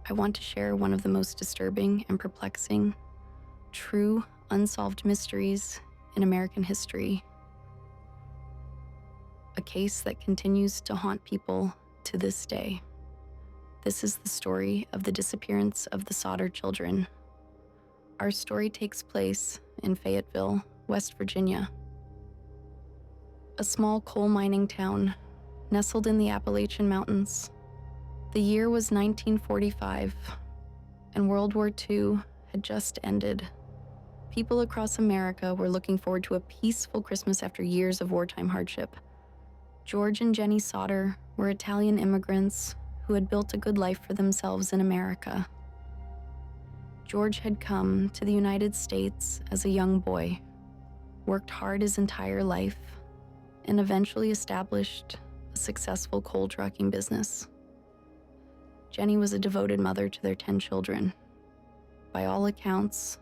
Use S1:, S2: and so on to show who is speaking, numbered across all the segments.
S1: I want to share one of the most disturbing and perplexing, true unsolved mysteries in American history. A case that continues to haunt people to this day. This is the story of the disappearance of the Sodder children. Our story takes place in Fayetteville, West Virginia, a small coal mining town nestled in the Appalachian Mountains. The year was 1945, and World War II had just ended. People across America were looking forward to a peaceful Christmas after years of wartime hardship. George and Jenny Sodder were Italian immigrants who had built a good life for themselves in America. George had come to the United States as a young boy, worked hard his entire life, and eventually established a successful coal trucking business. Jenny was a devoted mother to their 10 children. By all accounts,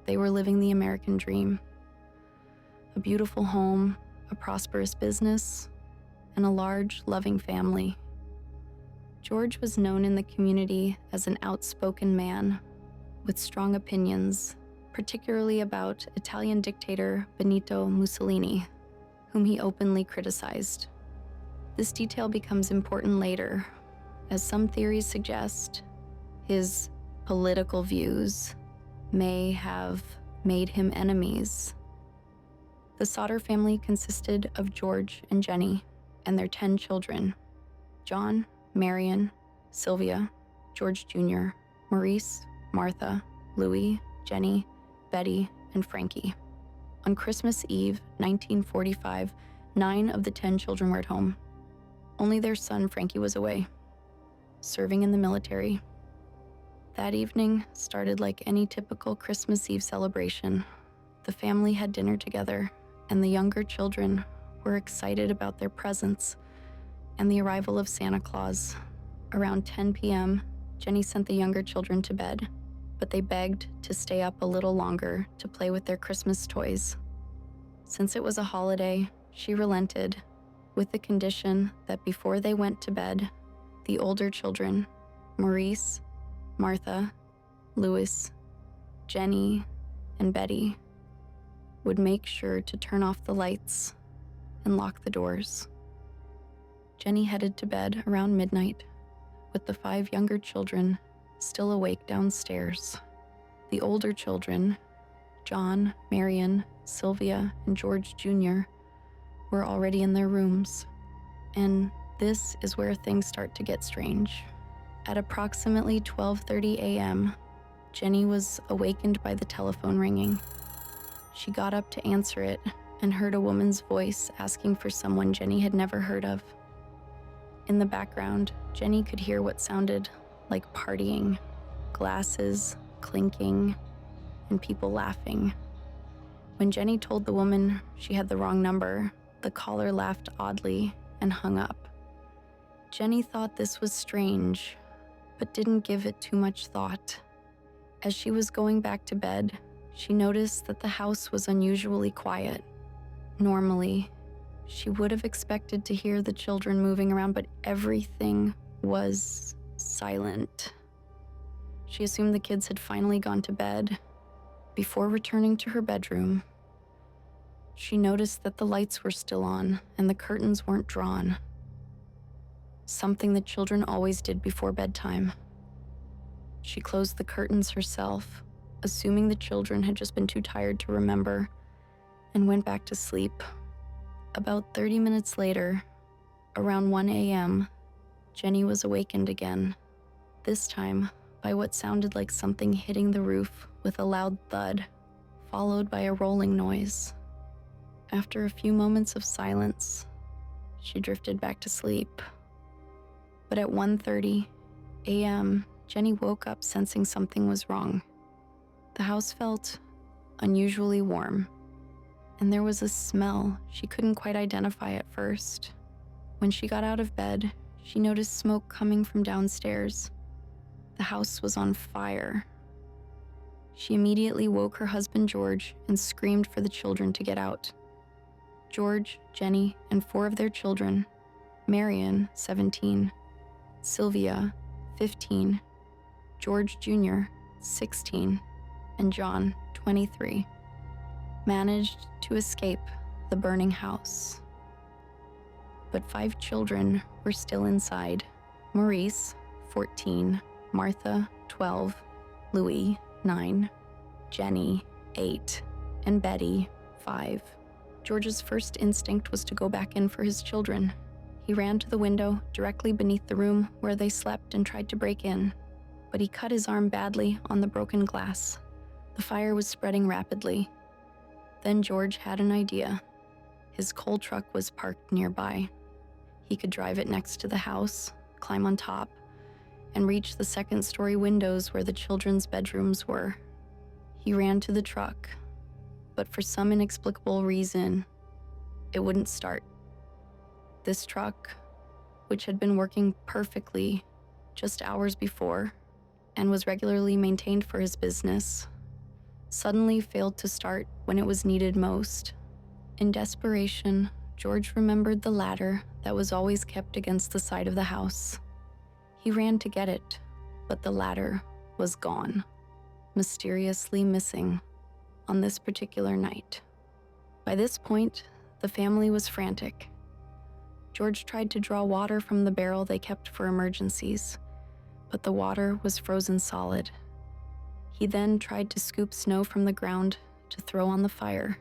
S1: they were living the American dream. A beautiful home, a prosperous business, and a large, loving family. George was known in the community as an outspoken man with strong opinions, particularly about Italian dictator Benito Mussolini, whom he openly criticized. This detail becomes important later, as some theories suggest his political views may have made him enemies. The Sodder family consisted of George and Jenny and their 10 children: John, Marion, Sylvia, George Jr., Maurice, Martha, Louis, Jenny, Betty, and Frankie. On Christmas Eve, 1945, 9 of the 10 children were at home. Only their son, Frankie, was away, serving in the military. That evening started like any typical Christmas Eve celebration. The family had dinner together, and the younger children were excited about their presents and the arrival of Santa Claus. Around 10 p.m., Jenny sent the younger children to bed, but they begged to stay up a little longer to play with their Christmas toys. Since it was a holiday, she relented, with the condition that before they went to bed, the older children, Maurice, Martha, Louis, Jenny, and Betty, would make sure to turn off the lights and lock the doors. Jenny headed to bed around midnight, with the 5 younger children still awake downstairs. The older children, John, Marion, Sylvia, and George Jr., were already in their rooms. And this is where things start to get strange. At approximately 12:30 a.m., Jenny was awakened by the telephone ringing. She got up to answer it and heard a woman's voice asking for someone Jenny had never heard of. In the background, Jenny could hear what sounded like partying, glasses clinking, and people laughing. When Jenny told the woman she had the wrong number, the caller laughed oddly and hung up. Jenny thought this was strange, but didn't give it too much thought. As she was going back to bed, she noticed that the house was unusually quiet. Normally, she would have expected to hear the children moving around, but everything was silent. She assumed the kids had finally gone to bed. Before returning to her bedroom, she noticed that the lights were still on and the curtains weren't drawn, something the children always did before bedtime. She closed the curtains herself, assuming the children had just been too tired to remember, and went back to sleep. About 30 minutes later, around 1 a.m., Jenny was awakened again, this time by what sounded like something hitting the roof with a loud thud, followed by a rolling noise. After a few moments of silence, she drifted back to sleep. But at 1:30 a.m., Jenny woke up sensing something was wrong. The house felt unusually warm, and there was a smell she couldn't quite identify at first. When she got out of bed, she noticed smoke coming from downstairs. The house was on fire. She immediately woke her husband George and screamed for the children to get out. George, Jenny, and 4 of their children, Marion, 17, Sylvia, 15, George Jr., 16, and John, 23, managed to escape the burning house. But 5 children were still inside: Maurice, 14, Martha, 12, Louis, 9, Jenny, 8, and Betty, 5. George's first instinct was to go back in for his children. He ran to the window directly beneath the room where they slept and tried to break in, but he cut his arm badly on the broken glass. The fire was spreading rapidly. Then George had an idea. His coal truck was parked nearby. He could drive it next to the house, climb on top, and reach the second-story windows where the children's bedrooms were. He ran to the truck, but for some inexplicable reason, it wouldn't start. This truck, which had been working perfectly just hours before and was regularly maintained for his business, suddenly failed to start when it was needed most. In desperation, George remembered the ladder that was always kept against the side of the house. He ran to get it, but the ladder was gone, mysteriously missing on this particular night. By this point, the family was frantic. George tried to draw water from the barrel they kept for emergencies, but the water was frozen solid. He then tried to scoop snow from the ground to throw on the fire,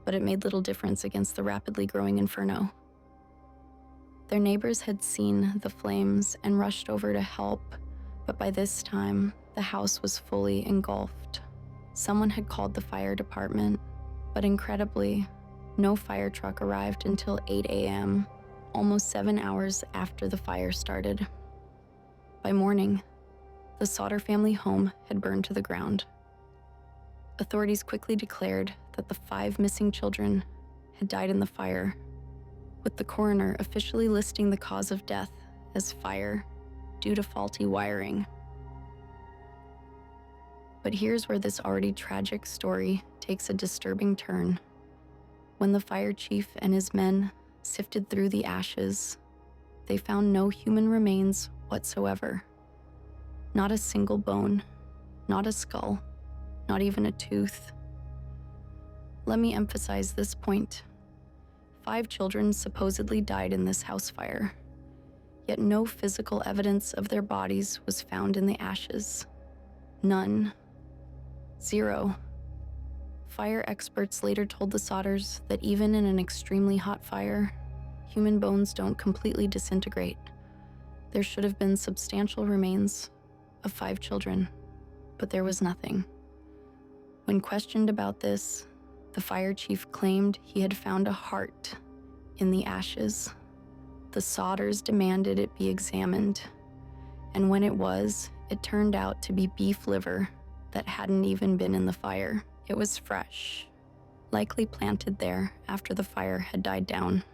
S1: but it made little difference against the rapidly growing inferno. Their neighbors had seen the flames and rushed over to help, but by this time, the house was fully engulfed. Someone had called the fire department, but incredibly, no fire truck arrived until 8 a.m., almost 7 hours after the fire started. By morning, the Sodder family home had burned to the ground. Authorities quickly declared that the 5 missing children had died in the fire, with the coroner officially listing the cause of death as fire due to faulty wiring. But here's where this already tragic story takes a disturbing turn. When the fire chief and his men sifted through the ashes, they found no human remains whatsoever. Not a single bone, not a skull, not even a tooth. Let me emphasize this point. 5 children supposedly died in this house fire, yet no physical evidence of their bodies was found in the ashes. None. 0. Fire experts later told the Sodders that even in an extremely hot fire, human bones don't completely disintegrate. There should have been substantial remains of 5 children, but there was nothing. When questioned about this, the fire chief claimed he had found a heart in the ashes. The Sodders demanded it be examined, and when it was, it turned out to be beef liver that hadn't even been in the fire. It was fresh, likely planted there after the fire had died down.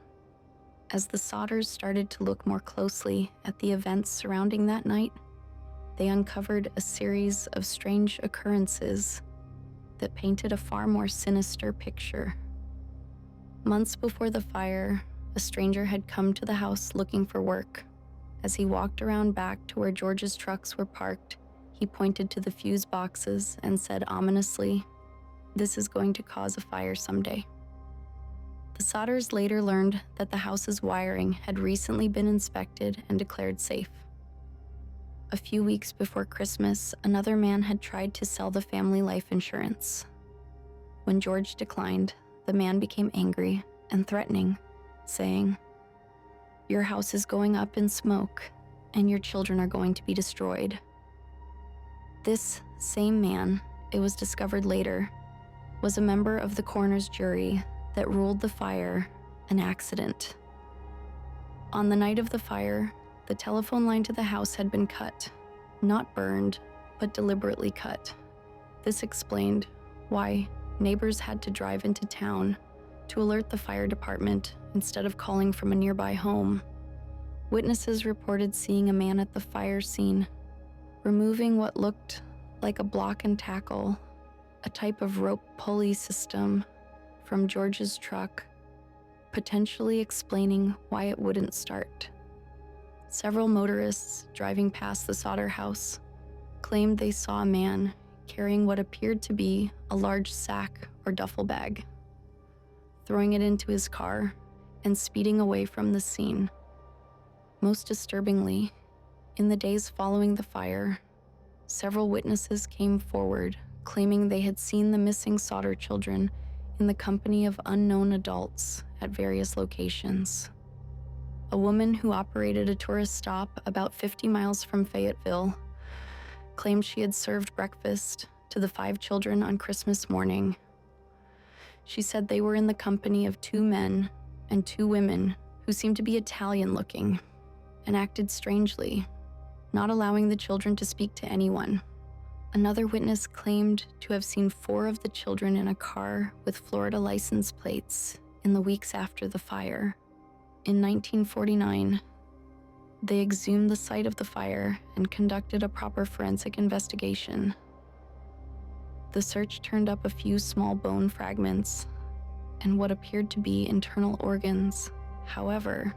S1: As the Sodders started to look more closely at the events surrounding that night, they uncovered a series of strange occurrences that painted a far more sinister picture. Months before the fire, a stranger had come to the house looking for work. As he walked around back to where George's trucks were parked, he pointed to the fuse boxes and said ominously, "This is going to cause a fire someday." The Sodders later learned that the house's wiring had recently been inspected and declared safe. A few weeks before Christmas, another man had tried to sell the family life insurance. When George declined, the man became angry and threatening, saying, "Your house is going up in smoke, and your children are going to be destroyed." This same man, it was discovered later, was a member of the coroner's jury that ruled the fire an accident. On the night of the fire, the telephone line to the house had been cut, not burned, but deliberately cut. This explained why neighbors had to drive into town to alert the fire department instead of calling from a nearby home. Witnesses reported seeing a man at the fire scene, removing what looked like a block and tackle, a type of rope pulley system, from George's truck, potentially explaining why it wouldn't start. Several motorists driving past the Sodder house claimed they saw a man carrying what appeared to be a large sack or duffel bag, throwing it into his car and speeding away from the scene. Most disturbingly, in the days following the fire, several witnesses came forward claiming they had seen the missing Sodder children in the company of unknown adults at various locations. A woman who operated a tourist stop about 50 miles from Fayetteville claimed she had served breakfast to the 5 children on Christmas morning. She said they were in the company of 2 men and 2 women who seemed to be Italian-looking and acted strangely, not allowing the children to speak to anyone. Another witness claimed to have seen 4 of the children in a car with Florida license plates in the weeks after the fire. In 1949, they exhumed the site of the fire and conducted a proper forensic investigation. The search turned up a few small bone fragments and what appeared to be internal organs. However,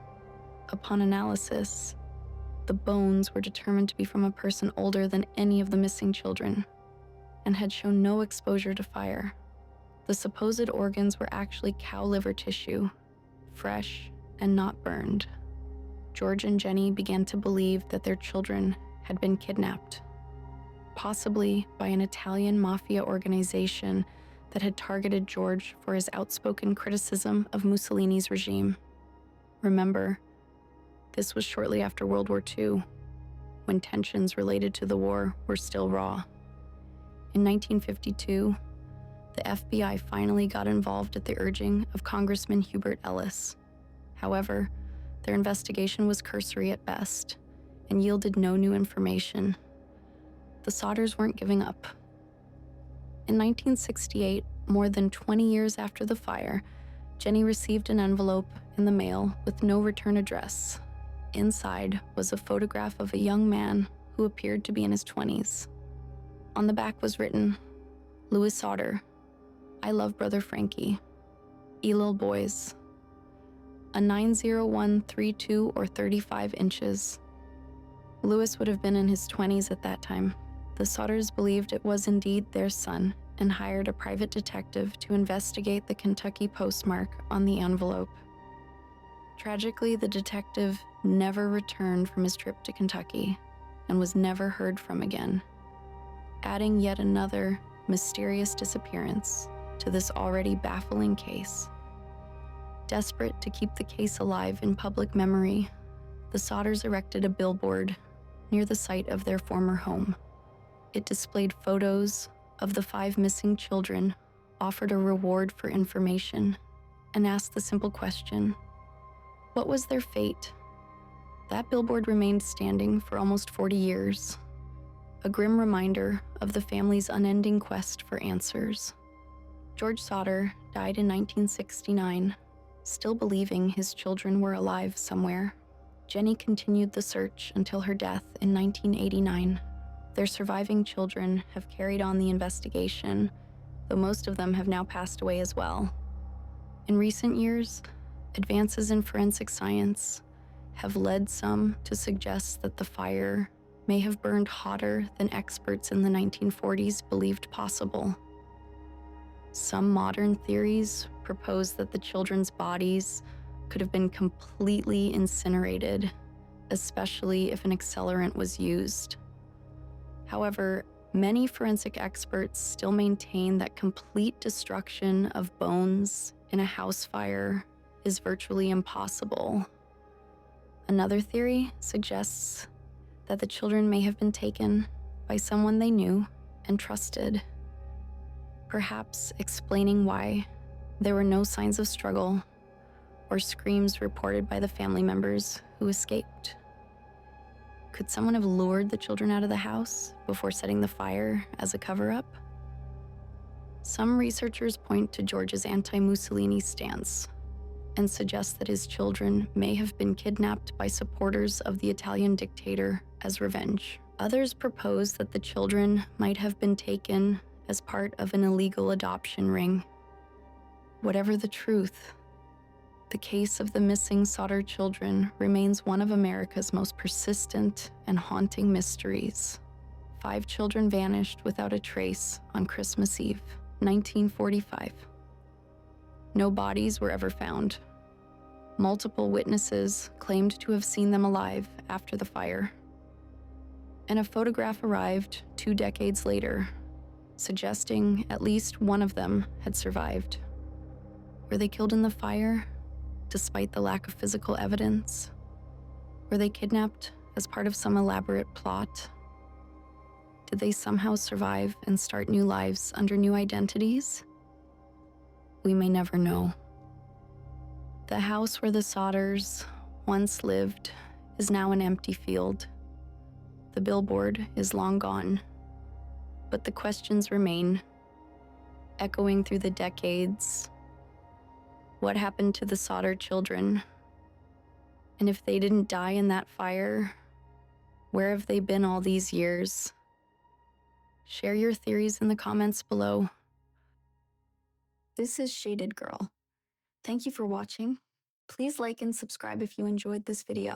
S1: upon analysis, the bones were determined to be from a person older than any of the missing children and had shown no exposure to fire. The supposed organs were actually cow liver tissue, fresh and not burned. George and Jenny began to believe that their children had been kidnapped, possibly by an Italian mafia organization that had targeted George for his outspoken criticism of Mussolini's regime. Remember, this was shortly after World War II, when tensions related to the war were still raw. In 1952, the FBI finally got involved at the urging of Congressman Hubert Ellis. However, their investigation was cursory at best and yielded no new information. The Sodders weren't giving up. In 1968, more than 20 years after the fire, Jenny received an envelope in the mail with no return address. Inside was a photograph of a young man who appeared to be in his 20s. On the back was written, "Louis Sodder, I love brother Frankie. Elil boys." A 90132 or 35 inches. Louis would have been in his 20s at that time. The Sodders believed it was indeed their son and hired a private detective to investigate the Kentucky postmark on the envelope. Tragically, the detective never returned from his trip to Kentucky and was never heard from again, adding yet another mysterious disappearance to this already baffling case. Desperate to keep the case alive in public memory, the Sodders erected a billboard near the site of their former home. It displayed photos of the 5 missing children, offered a reward for information, and asked the simple question, what was their fate? That billboard remained standing for almost 40 years, a grim reminder of the family's unending quest for answers. George Sodder died in 1969, still believing his children were alive somewhere. Jenny continued the search until her death in 1989. Their surviving children have carried on the investigation, though most of them have now passed away as well. In recent years, advances in forensic science have led some to suggest that the fire may have burned hotter than experts in the 1940s believed possible. Some modern theories propose that the children's bodies could have been completely incinerated, especially if an accelerant was used. However, many forensic experts still maintain that complete destruction of bones in a house fire is virtually impossible. Another theory suggests that the children may have been taken by someone they knew and trusted, perhaps explaining why there were no signs of struggle or screams reported by the family members who escaped. Could someone have lured the children out of the house before setting the fire as a cover-up? Some researchers point to George's anti-Mussolini stance and suggest that his children may have been kidnapped by supporters of the Italian dictator as revenge. Others propose that the children might have been taken as part of an illegal adoption ring. Whatever the truth, the case of the missing Sodder children remains one of America's most persistent and haunting mysteries. 5 children vanished without a trace on Christmas Eve, 1945. No bodies were ever found. Multiple witnesses claimed to have seen them alive after the fire. And a photograph arrived 2 decades later, suggesting at least one of them had survived. Were they killed in the fire, despite the lack of physical evidence? Were they kidnapped as part of some elaborate plot? Did they somehow survive and start new lives under new identities? We may never know. The house where the Sodders once lived is now an empty field. The billboard is long gone, but the questions remain, echoing through the decades. What happened to the Sodder children? And if they didn't die in that fire, where have they been all these years? Share your theories in the comments below. This is Shaded Girl. Thank you for watching. Please like and subscribe if you enjoyed this video.